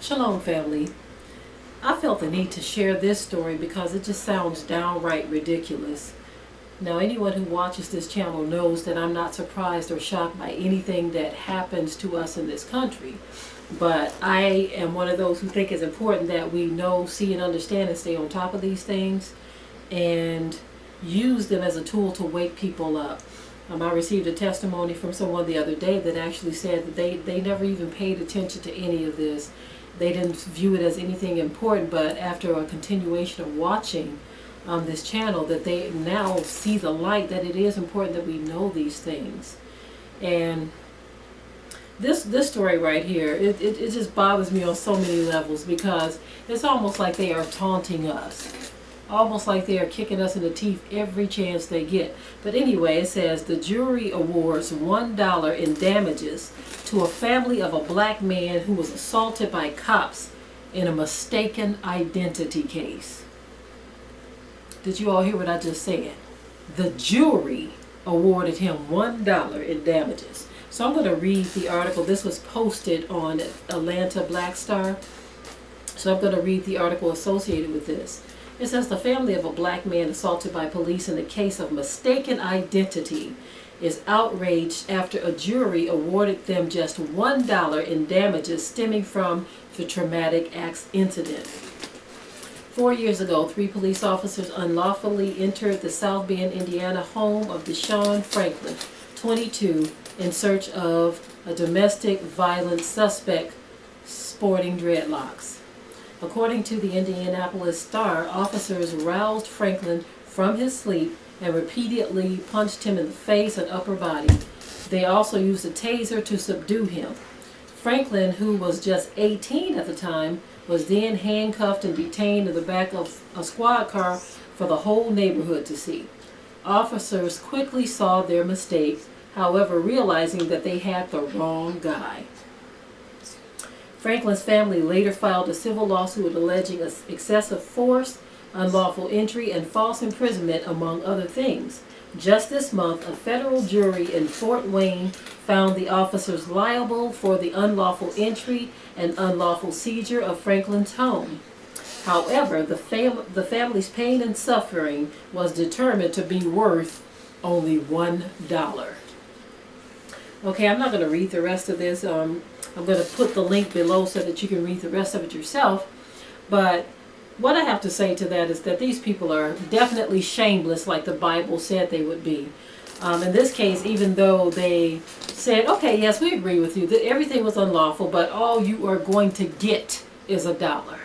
Shalom, family. I felt the need to share this story because it just sounds downright ridiculous. Now, anyone who watches this channel knows that I'm not surprised or shocked by anything that happens to us in this country. But I am one of those who think it's important that we know, see, and understand and stay on top of these things and use them as a tool to wake people up. I received a testimony from someone the other day that actually said that they never even paid attention to any of this. They didn't view it as anything important, but after a continuation of watching this channel, that they now see the light, that it is important that we know these things. And this story right here, it just bothers me on so many levels, because it's almost like they are taunting us. Almost like they are kicking us in the teeth every chance they get. But anyway, it says the jury awards $1 in damages to a family of a black man who was assaulted by cops in a mistaken identity case. Did you all hear what I just said? The jury awarded him $1 in damages. So I'm going to read the article. This was posted on Atlanta Black Star. So I'm going to read the article associated with this. It says the family of a black man assaulted by police in a case of mistaken identity is outraged after a jury awarded them just $1 in damages stemming from the traumatic acts incident. 4 years ago, 3 police officers unlawfully entered the South Bend, Indiana home of Deshaun Franklin, 22, in search of a domestic violence suspect sporting dreadlocks. According to the Indianapolis Star, officers roused Franklin from his sleep and repeatedly punched him in the face and upper body. They also used a taser to subdue him. Franklin, who was just 18 at the time, was then handcuffed and detained in the back of a squad car for the whole neighborhood to see. Officers quickly saw their mistake, however, realizing that they had the wrong guy. Franklin's family later filed a civil lawsuit alleging excessive force, unlawful entry, and false imprisonment, among other things. Just this month, a federal jury in Fort Wayne found the officers liable for the unlawful entry and unlawful seizure of Franklin's home. However, the family's pain and suffering was determined to be worth only $1. Okay, I'm not going to read the rest of this. I'm going to put the link below so that you can read the rest of it yourself. But what I have to say to that is that these people are definitely shameless, like the Bible said they would be. In this case, even though they said, okay, yes, we agree with you, that everything was unlawful, but all you are going to get is $1.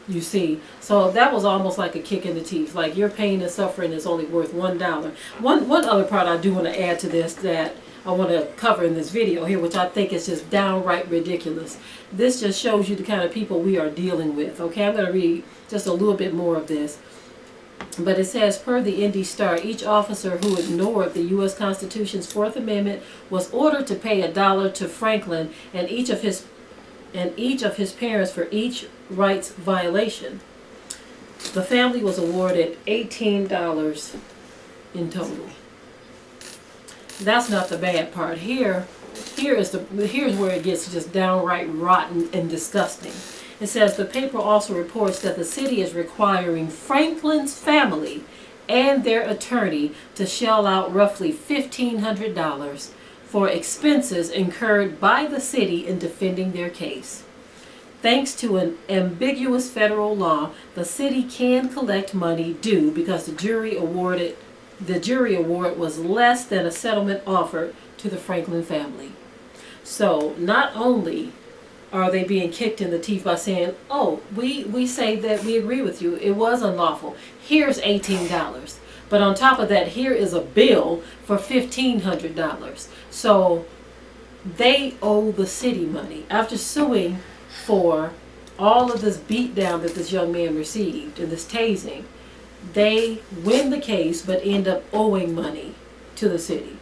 You see, so that was almost like a kick in the teeth. Like, your pain and suffering is only worth $1. One other part I do want to add to this that I want to cover in this video here, which I think is just downright ridiculous. This just shows you the kind of people we are dealing with. Okay, I'm going to read just a little bit more of this. But it says, per the Indy Star, each officer who ignored the U.S. Constitution's 4th Amendment was ordered to pay $1 to Franklin and each of his parents for each rights violation. The family was awarded $18 in total. That's not the bad part. Here's where it gets just downright rotten and disgusting. It says the paper also reports that the city is requiring Franklin's family and their attorney to shell out roughly $1,500 for expenses incurred by the city in defending their case. Thanks to an ambiguous federal law, the city can collect money due because the jury award was less than a settlement offered to the Franklin family. So not only are they being kicked in the teeth by saying, oh, we say that we agree with you, it was unlawful, here's $18. But on top of that, here is a bill for $1,500. So they owe the city money. After suing for all of this beatdown that this young man received and this tasing, they win the case but end up owing money to the city.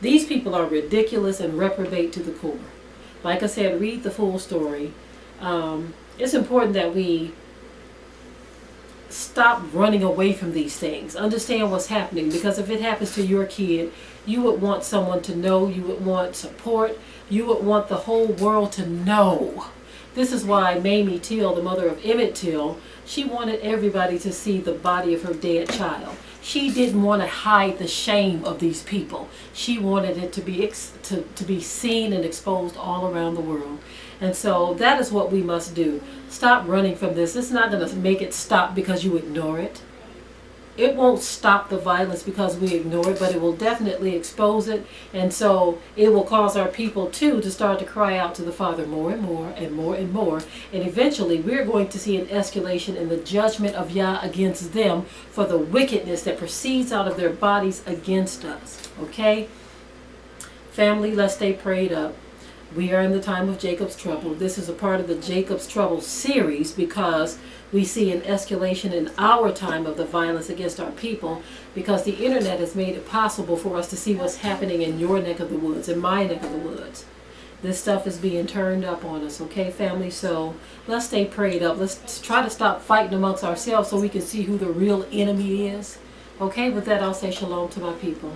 These people are ridiculous and reprobate to the core. Like I said, read the full story. It's important that we stop running away from these things. Understand what's happening, because if it happens to your kid, you would want someone to know, you would want support, you would want the whole world to know This is why Mamie Till, the mother of Emmett Till, she wanted everybody to see the body of her dead child. She didn't want to hide the shame of these people. She wanted it to be to be seen and exposed all around the world. And so that is what we must do. Stop running from this. It's not going to make it stop because you ignore it. It won't stop the violence because we ignore it, but it will definitely expose it. And so it will cause our people too to start to cry out to the Father more and more and more and more. And eventually we're going to see an escalation in the judgment of Yah against them for the wickedness that proceeds out of their bodies against us. Okay? Family, let's stay prayed up. We are in the time of Jacob's trouble. This is a part of the Jacob's trouble series because we see an escalation in our time of the violence against our people, because the internet has made it possible for us to see what's happening in your neck of the woods, in my neck of the woods. This stuff is being turned up on us, okay, family? So let's stay prayed up. Let's try to stop fighting amongst ourselves so we can see who the real enemy is. Okay, with that, I'll say shalom to my people.